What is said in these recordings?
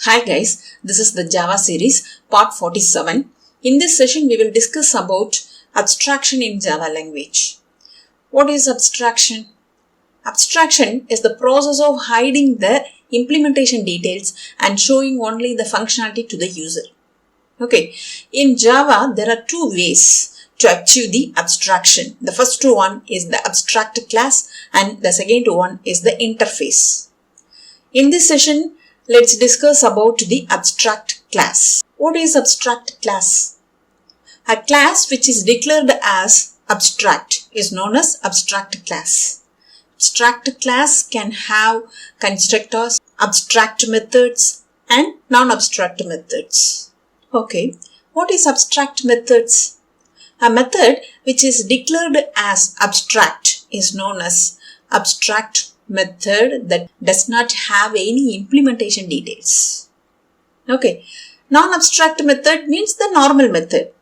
Hi guys, this is the Java series part 47. In this session we will discuss about abstraction in Java language. What is abstraction? Abstraction is the process of hiding the implementation details and showing only the functionality to the user. Okay, in Java there are two ways to achieve the abstraction. The first one is the abstract class and the second one is the interface. In this session, let's discuss about the abstract class. What is abstract class? A class which is declared as abstract is known as abstract class. Abstract class can have constructors, abstract methods and non-abstract methods. Okay, what is abstract methods? A method which is declared as abstract is known as abstract method that does not have any implementation details. Okay, non-abstract method means the normal method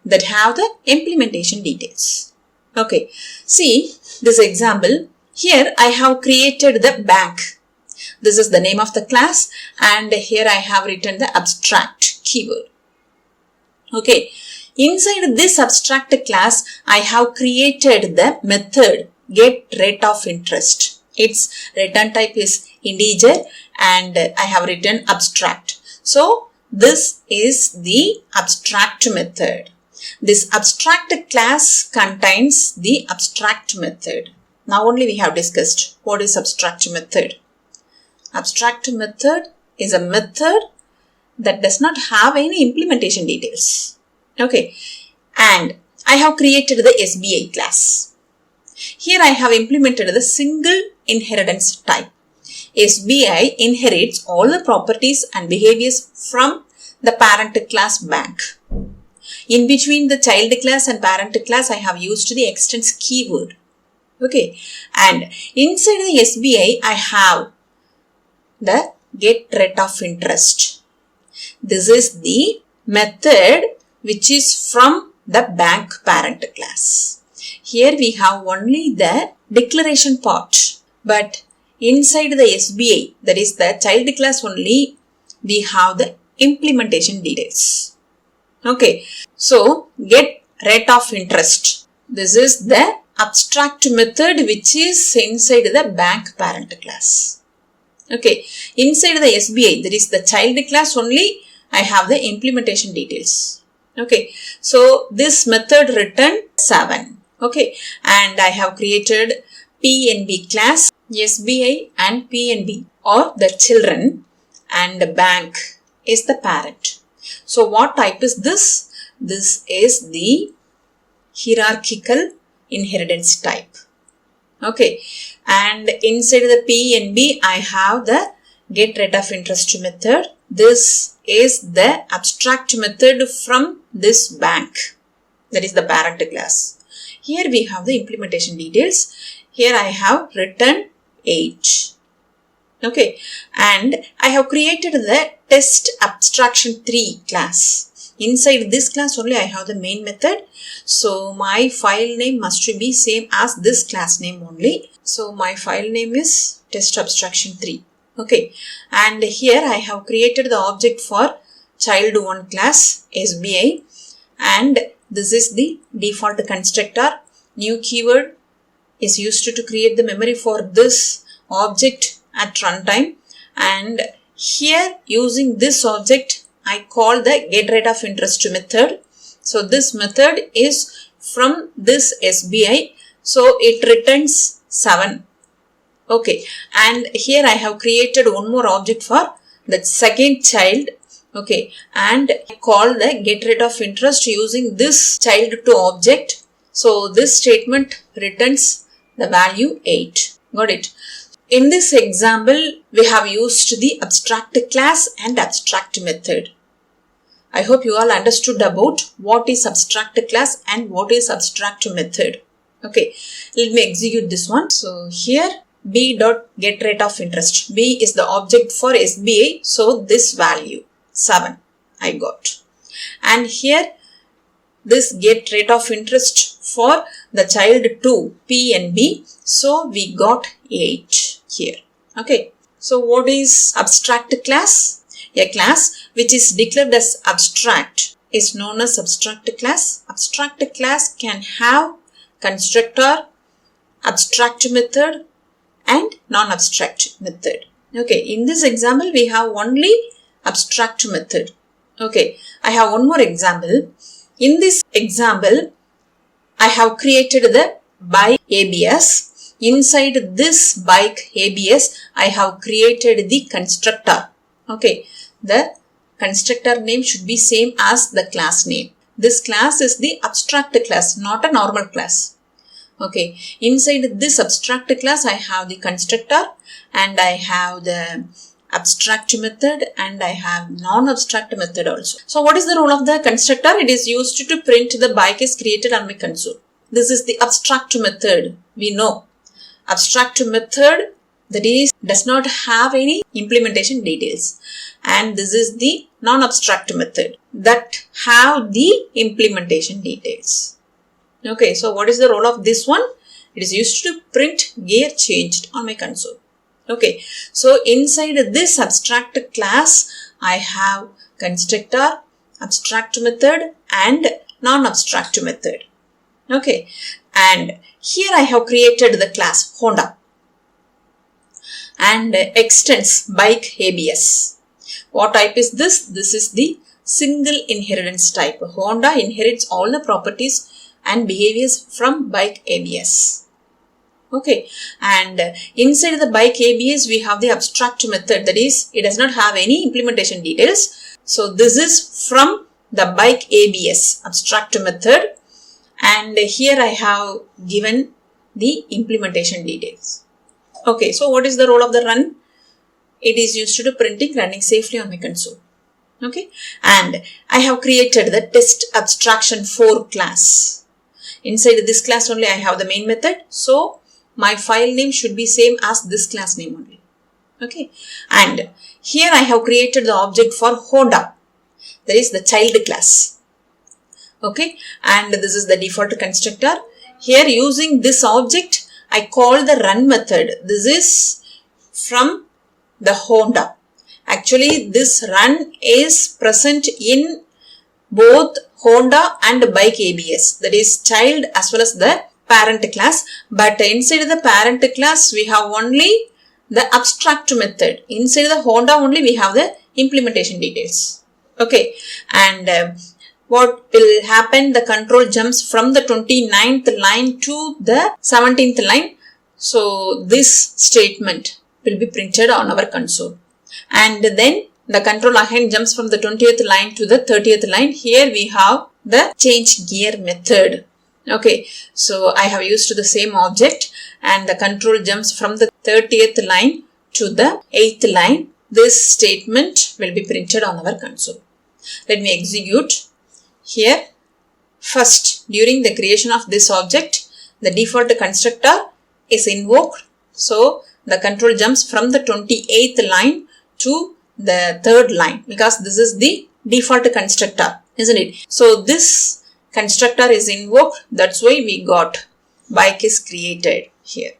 that have the implementation details. Okay, see this example. Here I have created the bank. This is the name of the class and here I have written the abstract keyword. Okay, inside this abstract class I have created the method getRateOfInterest. Its return type is integer and I have written abstract. So this is the abstract method. This abstract class contains the abstract method. Now only we have discussed what is abstract method. Abstract method is a method that does not have any implementation details. Okay, and I have created the SBI class. Here I have implemented the single inheritance type. SBI inherits all the properties and behaviors from the parent class bank. In between the child class and parent class I have used the extends keyword. Okay, and inside the SBI I have the getRateOfInterest. This is the method which is from the bank parent class. Here we have only the declaration part, but inside the SBI, that is the child class only, we have the implementation details. Okay, so getRateOfInterest. This is the abstract method which is inside the bank parent class. Okay, inside the SBI, that is the child class only, I have the implementation details. Okay, so this method return 7. Okay, and I have created PNB class. SBI and PNB are the children and the bank is the parent. So what type is this? This is the hierarchical inheritance type. Okay, and inside the PNB I have the getRateOfInterest method. This is the abstract method from this bank, that is the parent class. Here we have the implementation details. Here I have written 8. Okay, and I have created the test abstraction 3 class. Inside this class only I have the main method. So my file name must be same as this class name only. So my file name is test abstraction 3. Okay, and here I have created the object for child1 class SBI and this is the default constructor. New keyword is used to create the memory for this object at runtime, and here using this object I call the getRateOfInterest method. So this method is from this SBI, so it returns 7. Okay, and here I have created one more object for the second child. Okay, and I call the getRateOfInterest using this child2 object. So this statement returns the value 8. Got it? In this example, we have used the abstract class and abstract method. I hope you all understood about what is abstract class and what is abstract method. Okay, let me execute this one. So here b.getRateOfInterest. B is the object for SBI. So this value 7 I got. And here this getRateOfInterest for the child 2 P and B. So we got 8 here. Okay. So what is abstract class? A class which is declared as abstract is known as abstract class. Abstract class can have constructor, abstract method and non-abstract method. Okay, in this example we have only abstract method. Okay, I have one more example. In this example, I have created the bike ABS. Inside this bike ABS, I have created the constructor. Okay, the constructor name should be same as the class name. This class is the abstract class, not a normal class. Okay, inside this abstract class, I have the constructor and I have the abstract method and I have non-abstract method also. So what is the role of the constructor? It is used to print the bike is created on my console. This is the abstract method. We know abstract method, that is, does not have any implementation details, and this is the non-abstract method that have the implementation details. Okay, so what is the role of this one? It is used to print gear changed on my console. Okay, so inside this abstract class, I have constructor, abstract method and non-abstract method. Okay, and here I have created the class Honda and extends bike ABS. What type is this? This is the single inheritance type. Honda inherits all the properties and behaviors from bike ABS. Okay, and inside the bike ABS we have the abstract method, that is, it does not have any implementation details. So this is from the bike ABS abstract method, and here I have given the implementation details. Okay, so what is the role of the run? It is used to printing running safely on my console. Okay, and I have created the test abstraction 4 class. Inside this class only I have the main method, so my file name should be same as this class name only. Okay, and here I have created the object for Honda, that is the child class. Okay, and this is the default constructor. Here using this object I call the run method. This is from the Honda. Actually this run is present in both Honda and bike ABS, that is child as well as the parent class, but inside the parent class we have only the abstract method. Inside the Honda only we have the implementation details. Okay, and what will happen? The control jumps from the 29th line to the 17th line. So this statement will be printed on our console, and then the control again jumps from the 20th line to the 30th line. Here we have the change gear method. Okay, so I have used the same object and the control jumps from the 30th line to the 8th line. This statement will be printed on our console. Let me execute. Here, first, during the creation of this object, the default constructor is invoked. So the control jumps from the 28th line to the 3rd line because this is the default constructor, isn't it? So this constructor is invoked, that's why we got bike is created here.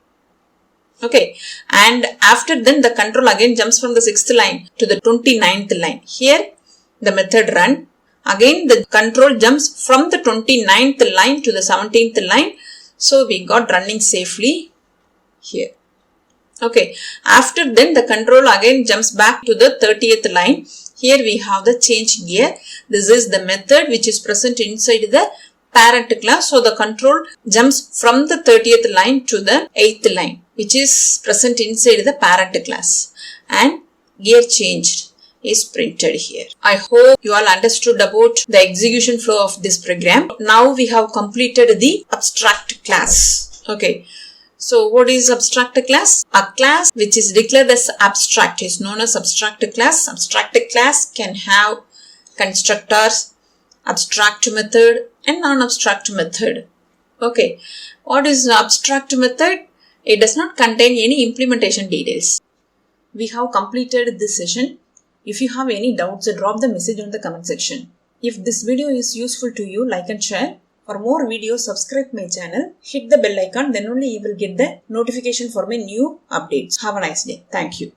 Okay, and after then the control again jumps from the 6th line to the 29th line. Here the method run, again the control jumps from the 29th line to the 17th line. So we got running safely here. Okay, after then the control again jumps back to the 30th line. Here we have the change gear. This is the method which is present inside the parent class. So the control jumps from the 30th line to the 8th line, which is present inside the parent class, and gear changed is printed here. I hope you all understood about the execution flow of this program. Now we have completed the abstract class. Okay. So what is abstract class? A class which is declared as abstract is known as abstract class. Abstract class can have constructors, abstract method and non-abstract method. Okay. What is abstract method? It does not contain any implementation details. We have completed this session. If you have any doubts, drop the message on the comment section. If this video is useful to you, like and share. For more videos, subscribe my channel, hit the bell icon, then only you will get the notification for my new updates. Have a nice day. Thank you.